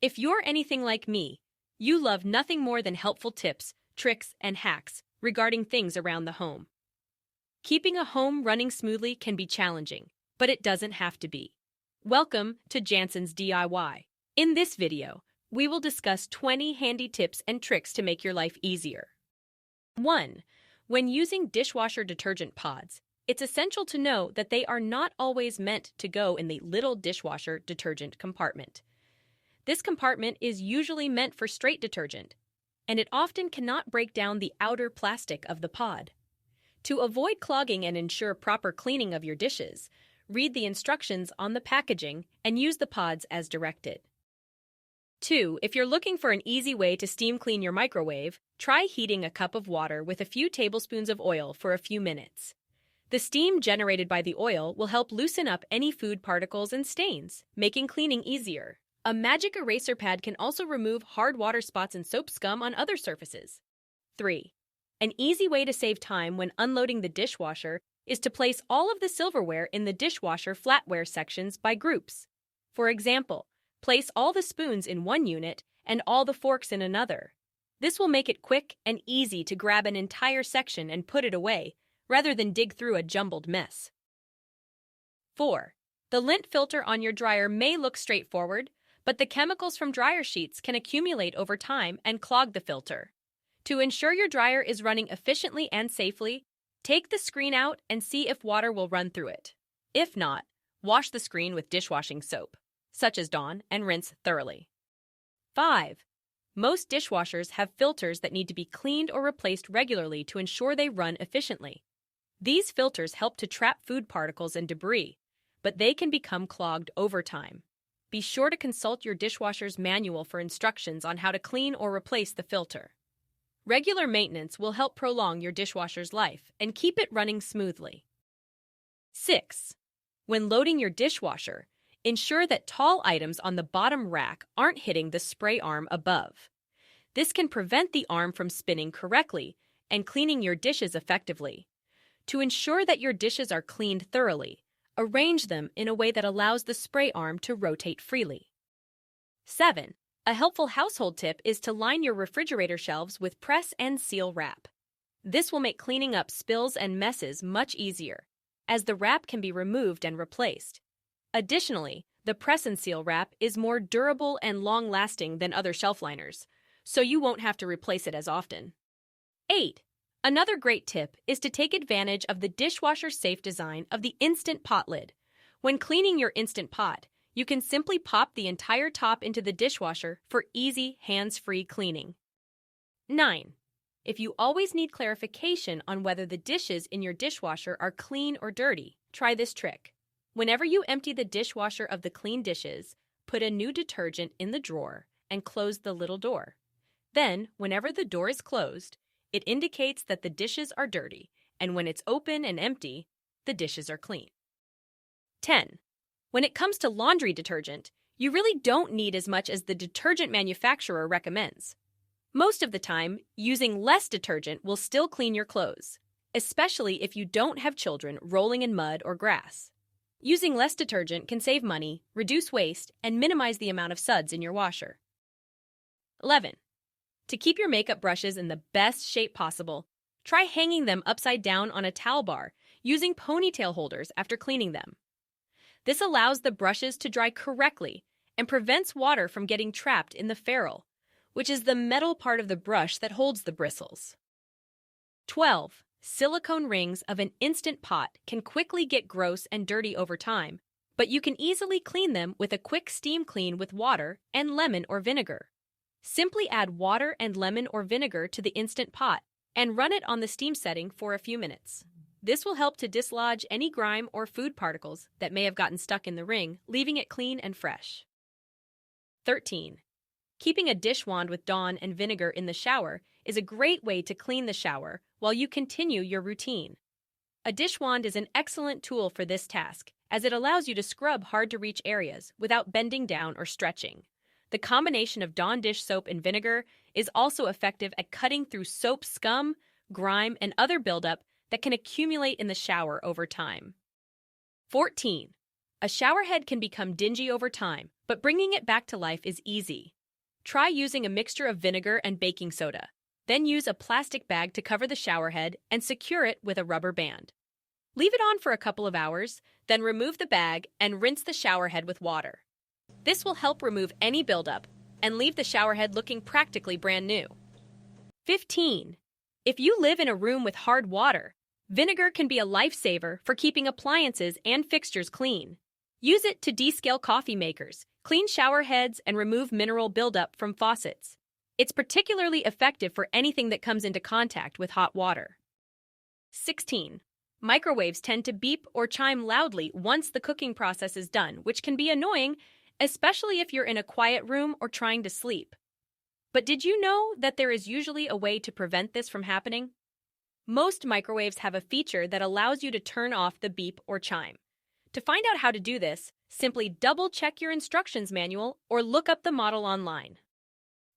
If you're anything like me, you love nothing more than helpful tips, tricks, and hacks regarding things around the home. Keeping a home running smoothly can be challenging, but it doesn't have to be. Welcome to Jansen's DIY. In this video, we will discuss 20 handy tips and tricks to make your life easier. 1. When using dishwasher detergent pods, it's essential to know that they are not always meant to go in the little dishwasher detergent compartment. This compartment is usually meant for straight detergent, and it often cannot break down the outer plastic of the pod. To avoid clogging and ensure proper cleaning of your dishes, read the instructions on the packaging and use the pods as directed. 2. If you're looking for an easy way to steam clean your microwave, try heating a cup of water with a few tablespoons of oil for a few minutes. The steam generated by the oil will help loosen up any food particles and stains, making cleaning easier. A magic eraser pad can also remove hard water spots and soap scum on other surfaces. 3. An easy way to save time when unloading the dishwasher is to place all of the silverware in the dishwasher flatware sections by groups. For example, place all the spoons in one unit and all the forks in another. This will make it quick and easy to grab an entire section and put it away, rather than dig through a jumbled mess. 4. The lint filter on your dryer may look straightforward, but the chemicals from dryer sheets can accumulate over time and clog the filter. To ensure your dryer is running efficiently and safely, take the screen out and see if water will run through it. If not, wash the screen with dishwashing soap, such as Dawn, and rinse thoroughly. 5. Most dishwashers have filters that need to be cleaned or replaced regularly to ensure they run efficiently. These filters help to trap food particles and debris, but they can become clogged over time. Be sure to consult your dishwasher's manual for instructions on how to clean or replace the filter. Regular maintenance will help prolong your dishwasher's life and keep it running smoothly. 6. When loading your dishwasher, ensure that tall items on the bottom rack aren't hitting the spray arm above. This can prevent the arm from spinning correctly and cleaning your dishes effectively. To ensure that your dishes are cleaned thoroughly, arrange them in a way that allows the spray arm to rotate freely. 7. A helpful household tip is to line your refrigerator shelves with press and seal wrap. This will make cleaning up spills and messes much easier, as the wrap can be removed and replaced. Additionally, the press and seal wrap is more durable and long-lasting than other shelf liners, so you won't have to replace it as often. 8. Another great tip is to take advantage of the dishwasher-safe design of the Instant Pot lid. When cleaning your Instant Pot, you can simply pop the entire top into the dishwasher for easy, hands-free cleaning. 9. If you always need clarification on whether the dishes in your dishwasher are clean or dirty, try this trick. Whenever you empty the dishwasher of the clean dishes, put a new detergent in the drawer and close the little door. Then, whenever the door is closed, it indicates that the dishes are dirty, and when it's open and empty, the dishes are clean. 10. When it comes to laundry detergent, you really don't need as much as the detergent manufacturer recommends. Most of the time, using less detergent will still clean your clothes, especially if you don't have children rolling in mud or grass. Using less detergent can save money, reduce waste, and minimize the amount of suds in your washer. 11. To keep your makeup brushes in the best shape possible, try hanging them upside down on a towel bar using ponytail holders after cleaning them. This allows the brushes to dry correctly and prevents water from getting trapped in the ferrule, which is the metal part of the brush that holds the bristles. 12. Silicone rings of an Instant Pot can quickly get gross and dirty over time, but you can easily clean them with a quick steam clean with water and lemon or vinegar. Simply add water and lemon or vinegar to the Instant Pot and run it on the steam setting for a few minutes. This will help to dislodge any grime or food particles that may have gotten stuck in the ring, leaving it clean and fresh. 13. Keeping a dish wand with Dawn and vinegar in the shower is a great way to clean the shower while you continue your routine. A dish wand is an excellent tool for this task, as it allows you to scrub hard-to-reach areas without bending down or stretching. The combination of Dawn dish soap and vinegar is also effective at cutting through soap scum, grime, and other buildup that can accumulate in the shower over time. 14. A shower head can become dingy over time, but bringing it back to life is easy. Try using a mixture of vinegar and baking soda. Then use a plastic bag to cover the shower head and secure it with a rubber band. Leave it on for a couple of hours, then remove the bag and rinse the shower head with water. This will help remove any buildup and leave the shower head looking practically brand new. 15. If you live in a room with hard water, vinegar can be a lifesaver for keeping appliances and fixtures clean. Use it to descale coffee makers, clean shower heads, and remove mineral buildup from faucets. It's particularly effective for anything that comes into contact with hot water. 16. Microwaves tend to beep or chime loudly once the cooking process is done, which can be annoying, especially if you're in a quiet room or trying to sleep. But did you know that there is usually a way to prevent this from happening? Most microwaves have a feature that allows you to turn off the beep or chime. To find out how to do this, simply double-check your instructions manual or look up the model online.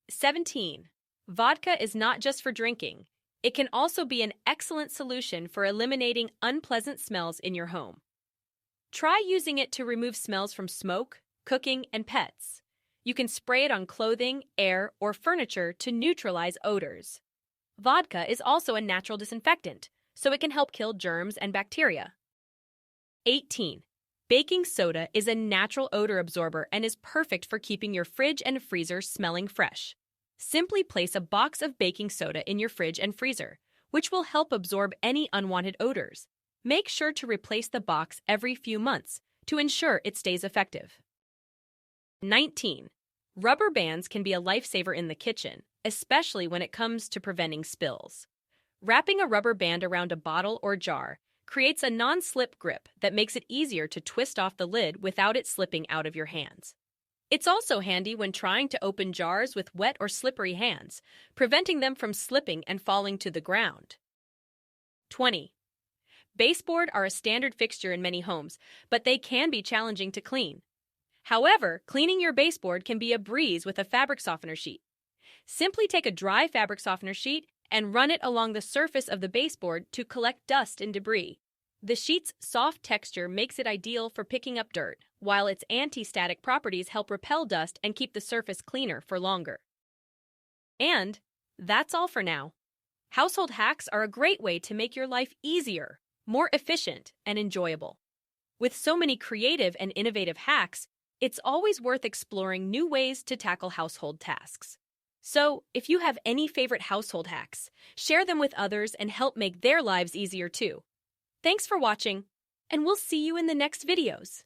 17. Vodka is not just for drinking. It can also be an excellent solution for eliminating unpleasant smells in your home. Try using it to remove smells from smoke, cooking, and pets. You can spray it on clothing, air, or furniture to neutralize odors. Vodka is also a natural disinfectant, so it can help kill germs and bacteria. 18. Baking soda is a natural odor absorber and is perfect for keeping your fridge and freezer smelling fresh. Simply place a box of baking soda in your fridge and freezer, which will help absorb any unwanted odors. Make sure to replace the box every few months to ensure it stays effective. 19. Rubber bands can be a lifesaver in the kitchen, especially when it comes to preventing spills. Wrapping a rubber band around a bottle or jar creates a non-slip grip that makes it easier to twist off the lid without it slipping out of your hands. It's also handy when trying to open jars with wet or slippery hands, preventing them from slipping and falling to the ground. 20. Baseboard are a standard fixture in many homes, but they can be challenging to clean. However, cleaning your baseboard can be a breeze with a fabric softener sheet. Simply take a dry fabric softener sheet and run it along the surface of the baseboard to collect dust and debris. The sheet's soft texture makes it ideal for picking up dirt, while its anti-static properties help repel dust and keep the surface cleaner for longer. And that's all for now. Household hacks are a great way to make your life easier, more efficient, and enjoyable. With so many creative and innovative hacks, it's always worth exploring new ways to tackle household tasks. So, if you have any favorite household hacks, share them with others and help make their lives easier too. Thanks for watching, and we'll see you in the next videos.